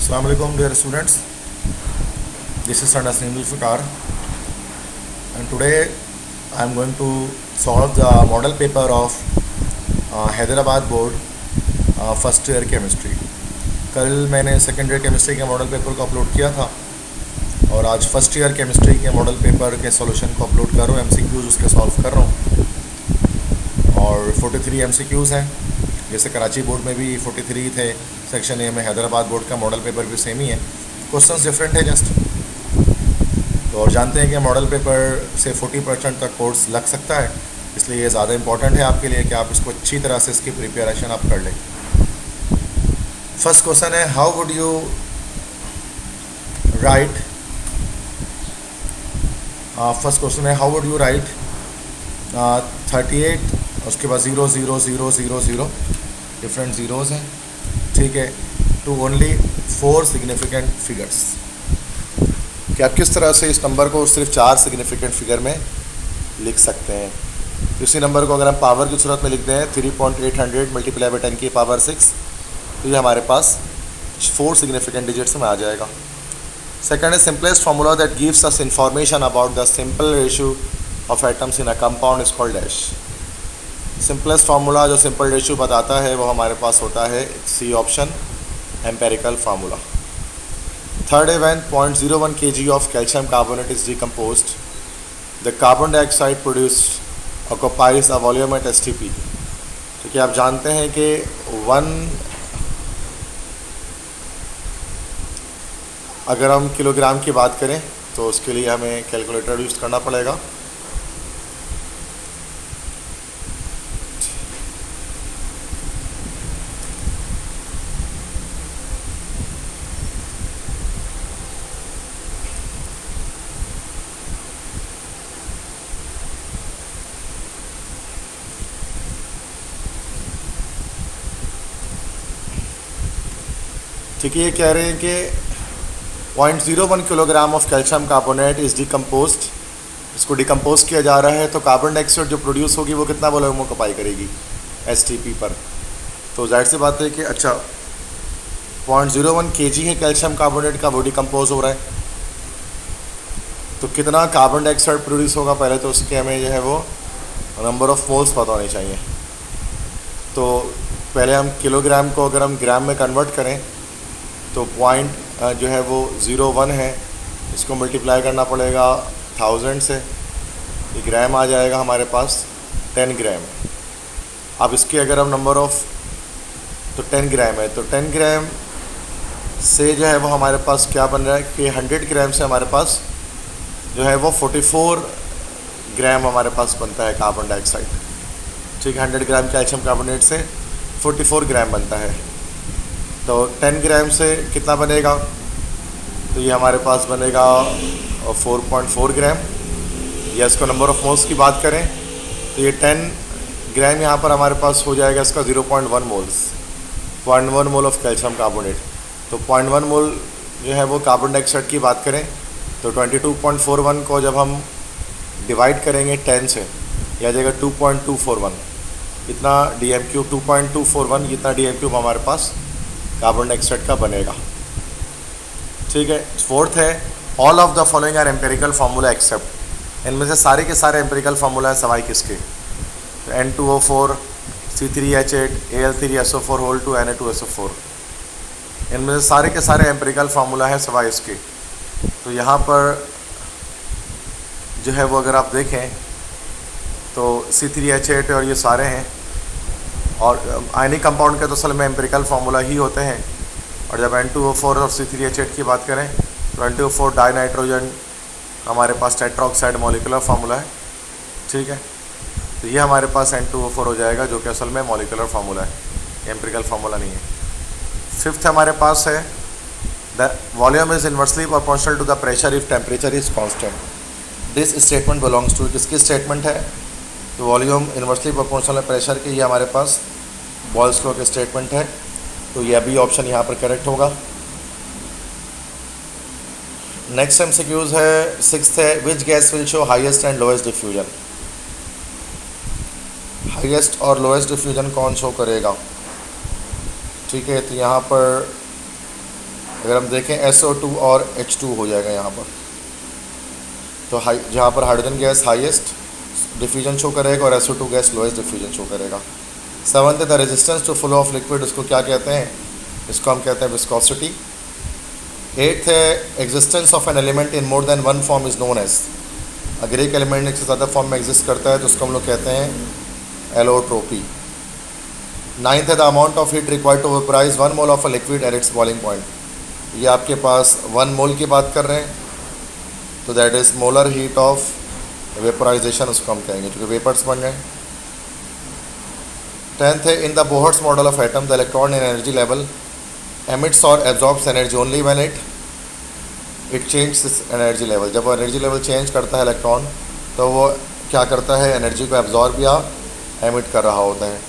Assalamu alaikum dear students. This is Sir Naseem Zulfikar, and today I am going to solve the model paper of Hyderabad board first year chemistry. कल मैंने second year chemistry के model paper को upload किया था और आज first year chemistry के model paper के सॉल्यूशन को अपलोड कर रहा हूँ. MCQs उसके सॉल्व कर रहा हूँ और 43 MCQs हैं. जैसे कराची बोर्ड में भी 43 थे सेक्शन ए में, हैदराबाद बोर्ड का मॉडल पेपर भी सेम ही है. क्वेश्चंस डिफरेंट है जस्ट. तो और जानते हैं कि मॉडल पेपर से 40% तक कोर्स लग सकता है, इसलिए ये ज़्यादा इंपॉर्टेंट है आपके लिए कि आप इसको अच्छी तरह से इसकी प्रिपरेशन आप कर लें. फर्स्ट क्वेश्चन है, how would you right. First question है, हाउ वुड यू राइट 38, उसके बाद 0 0 0 0 0 डिफरेंट ज़ीरोज़ हैं, ठीक है, टू ओनली 4 सिग्निफिकेंट फिगर्स. कि आप किस तरह से इस नंबर को सिर्फ 4 सिग्निफिकेंट फिगर में लिख सकते हैं. इसी नंबर को अगर हम पावर की सूरत में लिखते हैं 3.800 मल्टीप्लाई बाई 10 की पावर 6, तो ये हमारे पास 4 सिग्निफिकेंट डिजिट्स में आ जाएगा. सेकंड है, simplest formula that gives us information about the simple ratio of atoms in a compound is called dash. Simplest formula जो सिंपल रेशियो बताता है वो हमारे पास होता है C option, empirical formula. Third है, when 0.01 kg of calcium carbonate is decomposed the carbon dioxide produced occupies a volume at STP. क्योंकि आप जानते हैं कि 1 अगर हम किलोग्राम की बात करें तो उसके लिए हमें कैलकुलेटर यूज़ करना पड़ेगा. ठीक है, ये कह रहे हैं कि 0.01 kilogram of calcium carbonate is decomposed. इसको डिकम्पोज किया जा रहा है तो कार्बन डाइऑक्साइड जो प्रोड्यूस होगी वो कितना वॉल्यूम ऑक्यूपाई करेगी STP पर. तो जाहिर सी बात है कि अच्छा 0.01 kg है कैल्शियम कार्बोनेट का, वो डिकम्पोज हो रहा है, तो कितना कार्बन डाइऑक्साइड प्रोड्यूस होगा पहले तो उसके हमें जो है वो नंबर ऑफ मोल्स पता होने चाहिए. तो पहले हम किलोग्राम को अगर हम ग्राम में कन्वर्ट करें तो पॉइंट जो है वो 0.1 है, इसको मल्टीप्लाई करना पड़ेगा 1000 से, ये ग्राम आ जाएगा हमारे पास 10 ग्राम. अब इसके अगर हम नंबर ऑफ, तो 10 ग्राम है, तो 10 ग्राम से जो है वो हमारे पास क्या बन रहा है कि 100 ग्राम से हमारे पास जो है वो 44 ग्राम हमारे पास बनता है कार्बन डाइऑक्साइड. ठीक है, 100 ग्राम कैल्शियम कार्बोनेट से 44 ग्राम बनता है. तो 10 ग्राम से कितना बनेगा, तो ये हमारे पास बनेगा 4.4 ग्राम. या इसको नंबर ऑफ मोल्स की बात करें तो ये 10 ग्राम यहाँ पर हमारे पास हो जाएगा इसका 0.1 moles, 0.1 mole of calcium carbonate. तो 0.1 मोल जो है वो कार्बन डाइऑक्साइड की बात करें तो 22.41 को जब हम डिवाइड करेंगे 10 से, यह आ जाएगा 2.241. इतना DMQ 2.241 इतना DMQ हमारे पास कार्बन डाइऑक्साइड का बनेगा. ठीक है. फोर्थ है, all of the following are empirical formula except. इनमें से सारे के सारे एम्पेरिकल फार्मूला है सवाई किसके, तो N2O4 C3H8 Al3SO4 whole to Na2SO4. इनमें से सारे के सारे एम्पेरिकल फार्मूला है सवाई इसके. तो यहाँ पर जो है वो अगर आप देखें तो C3H8 और ये सारे हैं, और आयनिक कंपाउंड के तो असल में एम्पेरिकल फार्मूला ही होते हैं. और जब N2O4 और C3H8 की बात करें तो N2O4 डाई नाइट्रोजन हमारे पास टेट्राऑक्साइड मॉलिक्यूलर फार्मूला है. ठीक है, तो ये हमारे पास N2O4 हो जाएगा जो कि असल में मॉलिक्यूलर फार्मूला है, एम्पेरिकल फार्मूला नहीं है. फिफ्थ हमारे पास है, the volume is inversely proportional to the pressure if temperature is constant. This statement belongs to, किसकी स्टेटमेंट है, तो वॉल्यूम इन्वर्सली प्रोपोर्शनल प्रेशर की, ये हमारे पास बॉयल्स लॉ की स्टेटमेंट है. तो ये अभी ऑप्शन यहाँ पर करेक्ट होगा. नेक्स्ट MCQs है, सिक्स्थ है, which gas will show highest and lowest diffusion. Highest और लोएस्ट डिफ्यूजन कौन शो करेगा. ठीक है, तो यहाँ पर अगर हम देखें SO2 और H2 हो जाएगा यहाँ पर। तो जहाँ पर hydrogen gas highest diffusion show करेगा और SO2 gas lowest diffusion show करेगा। 7th the resistance to flow of liquid, इसको क्या कहते हैं? इसको हम कहते हैं विस्कोसिटी। 8th है existence of an element in more than one form is known as, अगर एक एलिमेंट एक से ज़्यादा फॉर्म में एग्जिस्ट करता है तो उसको हम लोग कहते हैं एलोट्रोपी। 9th है the amount of heat required to vaporize 1 mole of a liquid at its boiling point, ये आपके पास 1 मोल की बात कर रहे हैं, तो that is molar heat of vaporisation उसको हम कहेंगे, क्योंकि वेपर्स बन गए। 10th है in the Bohr's model of atom the electron in energy level emits और absorbs energy only when it change energy level, जब वो एनर्जी लेवल चेंज करता है इलेक्ट्रॉन तो वो क्या करता है, एनर्जी को एब्जॉर्ब या एमिट कर रहा होता है।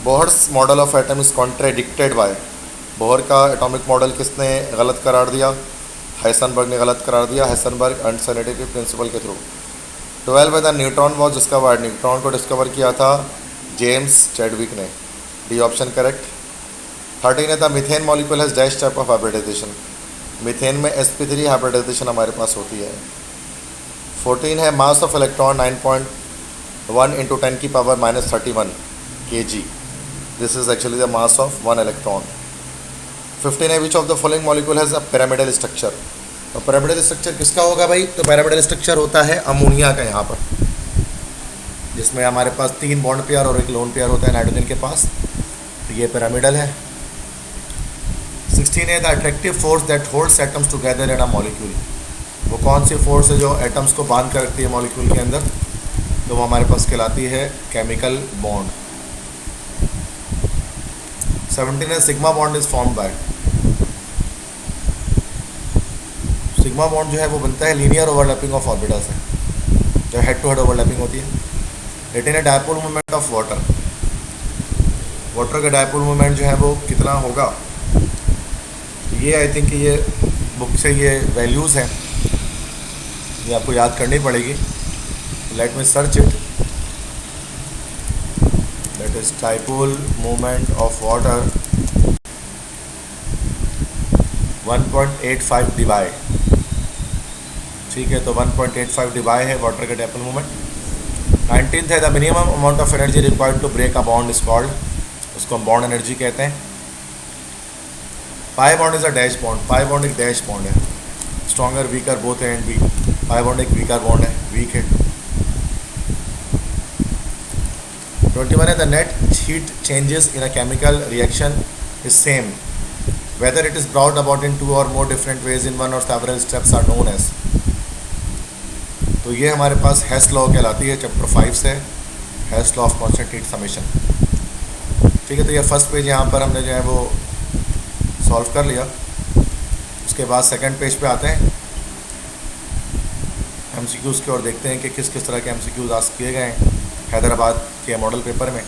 Bohr's model of atom is contradicted by, Bohr का एटॉमिक मॉडल किसने गलत करार दिया? हाइसेनबर्ग ने गलत करार दिया, हाइसेनबर्ग अनसर्टेनिटी प्रिंसिपल के थ्रू। 12 है the neutron was discovered, neutron को डिस्कवर किया था जेम्स चैडविक ने, डी ऑप्शन करेक्ट। 13 है the methane molecule has dash type of hybridization, methane में sp3 हाइब्रिडाइजेशन हमारे पास होती है। 14 है mass of electron 9.1 × 10⁻31 kg, this is actually the mass of 1 electron. 15 है which of the following molecule has a pyramidal structure, तो pyramidal structure किसका होगा भाई? तो पिरामिडल स्ट्रक्चर होता है अमोनिया का यहाँ पर, जिसमें हमारे पास 3 बॉन्ड पेयर और 1 लोन पेयर होता है नाइट्रोजन के पास, तो ये पिरामिडल है। 16 है the attractive force that holds atoms together in a molecule, वो कौन सी फोर्स है जो एटम्स को बांध कर रखती है मॉलिक्यूल के अंदर? तो वो हमारे पास कहलाती है केमिकल बॉन्ड। 17 है sigma bond is formed by, sigma bond जो है वो बनता है लीनियर ओवरलैपिंग ऑफ ऑर्बिटल्स है, जो हेड टू हेड ओवरलैपिंग होती है। 18 है dipole movement of water, water का डायपोल मूवमेंट जो है वो कितना होगा? ये आई थिंक ये बुक से ये वैल्यूज़ हैं, ये आपको याद करनी पड़ेगी। Let me search it, that is dipole movement of water 1.85 Dibai, ठीक है, तो 1.85 डिवाई है वाटर का डायपोल मूवमेंट। 19th है the minimum amount of energy required to break a bond is called, उसको हम बॉन्ड एनर्जी कहते हैं। Pi bond is a dash bond, pi bond एक डैश बॉन्ड है, stronger weaker both A and B, pi bond एक weaker bond है, weak है। 21 है the net heat changes in a chemical reaction is same whether it is brought about in 2 और more different ways in 1 और several steps are known as, तो ये हमारे पास हेस law कहलाती है, चैप्टर 5 से, Hess's law of constant heat summation, ठीक है। तो ये फर्स्ट पेज यहाँ पर हमने जो है वो सॉल्व कर लिया। उसके बाद सेकंड पेज पे आते हैं एमसीक्यूज़ के और देखते हैं कि किस किस तरह के एमसीक्यूज़ आस्क किए गए हैं हैदराबाद के मॉडल पेपर में।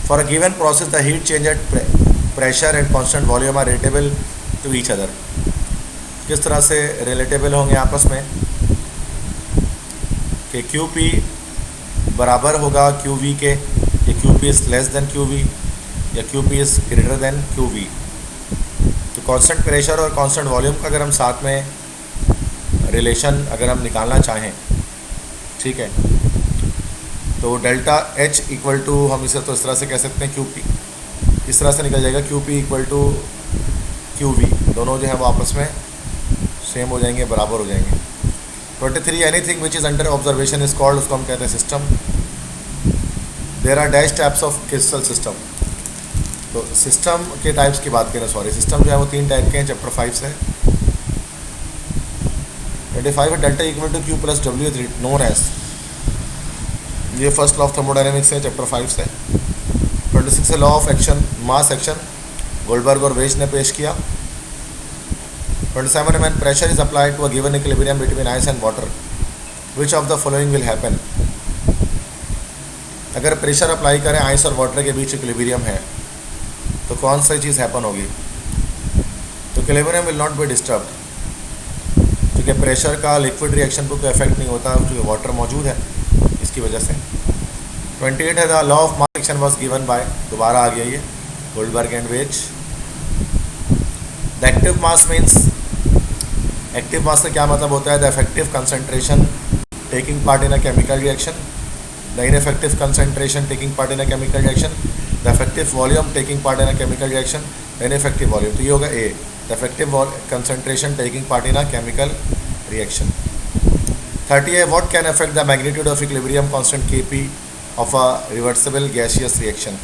For a given process the heat change at pressure and constant volume are relatable to each other, किस तरह से रिलेटेबल होंगे आपस में कि QP बराबर होगा QV के, या QP is less than QV, या QP is greater than QV। तो कांस्टेंट प्रेशर और कांस्टेंट वॉल्यूम का अगर हम साथ में रिलेशन अगर हम निकालना चाहें, ठीक है, तो डेल्टा H इक्वल टू, हम इसे तो इस तरह से कह सकते हैं QP, इस तरह से निकल जाएगा QP इक्वल टू QV, दोनों जो है वो आपस में सेम हो जाएंगे, बराबर हो जाएंगे। 23 anything which is under observation is called, उसको हम कहते हैं system. There are dash types of crystal system, तो सिस्टम के टाइप्स की बात करें, सॉरी सिस्टम जो है वो 3 टाइप के हैं चैप्टर 5 से। 25 है delta equal to Q plus W is known as, ये फर्स्ट लॉ ऑफ थर्मोडायनेमिक्स है चैप्टर 5 से। 26 है law of action mass action, Goldberg और वेज ने पेश किया। 27 when pressure is applied to a given equilibrium between ice and water, which of the following will happen, अगर pressure apply करें ice और वाटर के बीच इक्विलिब्रियम है तो कौन सी चीज़ हैपन होगी? तो equilibrium will not be disturbed, क्योंकि प्रेशर का लिक्विड रिएक्शन को कोई इफेक्ट नहीं होता, क्योंकि वाटर मौजूद है इसकी वजह से। 28 है the law of mass action was given by, दोबारा आ गया ये, Goldberg and Veitch. The active mass means, active mass का क्या मतलब होता है? The effective concentration taking part in a chemical reaction, the ineffective concentration taking part in a chemical reaction, the effective volume taking part in a chemical reaction, the ineffective volume. तो ये होगा A, the effective concentration taking part in a chemical reaction. 30 है, what can affect the magnitude of equilibrium constant Kp of a reversible gaseous reaction.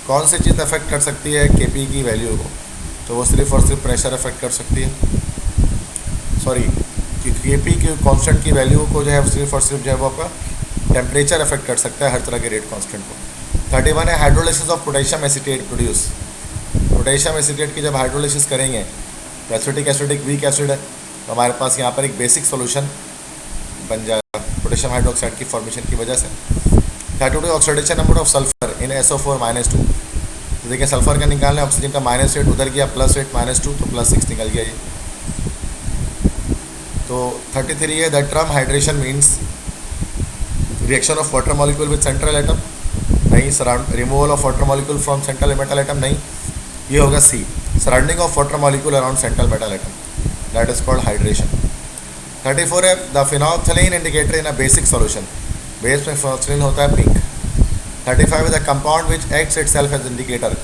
कौन सी चीज़ affect कर सकती है Kp की value को? तो वो सिर्फ और सिर्फ प्रेशर अफेक्ट कर सकती है, सॉरी Kp की कांस्टेंट की वैल्यू को जो है सिर्फ और सिर्फ जो है वो आपका टेम्परेचर अफेक्ट कर सकता है हर तरह के रेट कांस्टेंट को। 31 है, hydrolysis of potassium acetate produce. Potassium acetate की जब हाइड्रोलिसिस करेंगे तो एसिटिक वीक एसिड है, तो हमारे पास यहाँ पर एक बेसिक सोल्यूशन बन जाएगा पोटेशियम हाइड्रोक्साइड की फॉर्मेशन की वजह से। 32 oxidation number of sulphur in SO4 -2। तो देखिए सल्फर का निकालना है, ऑक्सीजन का -8 उधर गया, +8 -2 तो +6 निकल गया ये। तो 33 है, the term hydration means reaction of water molecule with central atom, नहीं। Surround removal of water molecule from central metal atom, नहीं। ये होगा C, surrounding of water molecule around central metal atom, that is called hydration. 34 है, the phenolphthalein indicator in a basic solution. Base में phenolphthalein होता है pink. 35 है, the compound which acts itself as indicator.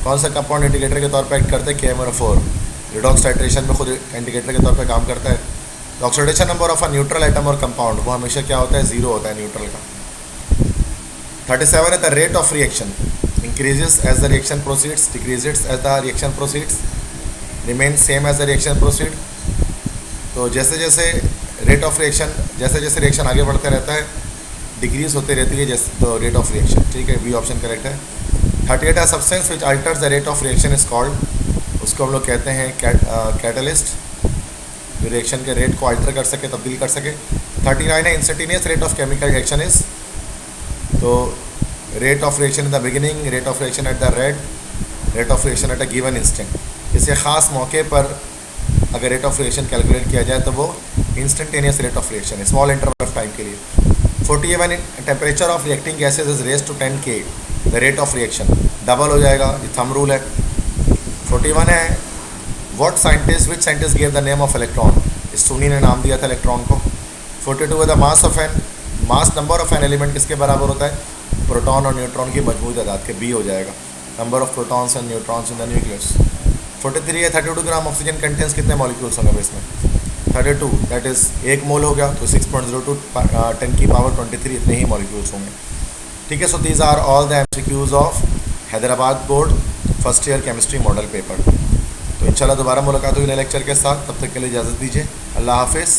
कौन सा कंपाउंड इंडिकेटर के तौर पर एक्ट करता है? KMnO4। रिडॉक्स टाइट्रेशन में खुद इंडिकेटर के तौर पर काम करता है। Oxidation number of a neutral atom और कंपाउंड वो हमेशा क्या होता है? 0 होता है न्यूट्रल का। 37 है, the rate of reaction increases as the reaction proceeds, decreases as the reaction proceeds, remain same as the reaction proceed. तो जैसे जैसे रेट ऑफ रिएक्शन, जैसे जैसे रिएक्शन आगे बढ़ता रहता है डिक्रीज होती रहती है जैसे तो रेट ऑफ रिएक्शन, ठीक है, बी ऑप्शन करेक्ट है। 38 है, substance which altars the rate of reaction is called, उसको हम लोग कहते हैं कैटलिस्ट, जो रिएक्शन के रेट को अल्टर कर सके, तब्दील कर सके। 39 है, instantaneous rate of chemical reaction is, तो rate of reaction in the beginning, rate of reaction at the rate of reaction at a given instant. किसी ख़ास मौके पर अगर रेट ऑफ रिएक्शन कैलकुलेट किया जाए तो वो इंस्टेंटेनियस रेट ऑफ रिएक्शन है, स्मॉल इंटरवल ऑफ टाइम के लिए। 41 temperature of reacting gases is raise to 10 K, the rate of reaction double हो जाएगा, ये थंब रूल है। 41 है, what scientist which scientist give the name of electron, Stoney ने नाम दिया था इलेक्ट्रॉन को। 42 है, the mass number of an element किसके बराबर होता है? प्रोटॉन और न्यूट्रॉन की मजमूई तादाद के, बी हो जाएगा, number of protons and neutrons in the nucleus. 43 है, 32 ग्राम ऑक्सीजन कंटेंस कितने मॉलिक्यूल्स होंगे इसमें? 32, दैट इज़ 1 मोल हो गया तो 6.02 10 की पावर 23 इतने ही मॉलिक्यूल्स होंगे, ठीक है। So these are all the MCQs of Hyderabad board first year chemistry model paper. तो इंशाल्लाह दोबारा मुलाकात हुई नए लेक्चर के साथ, तब तक के लिए इजाज़त दीजिए, अल्लाह हाफिज़।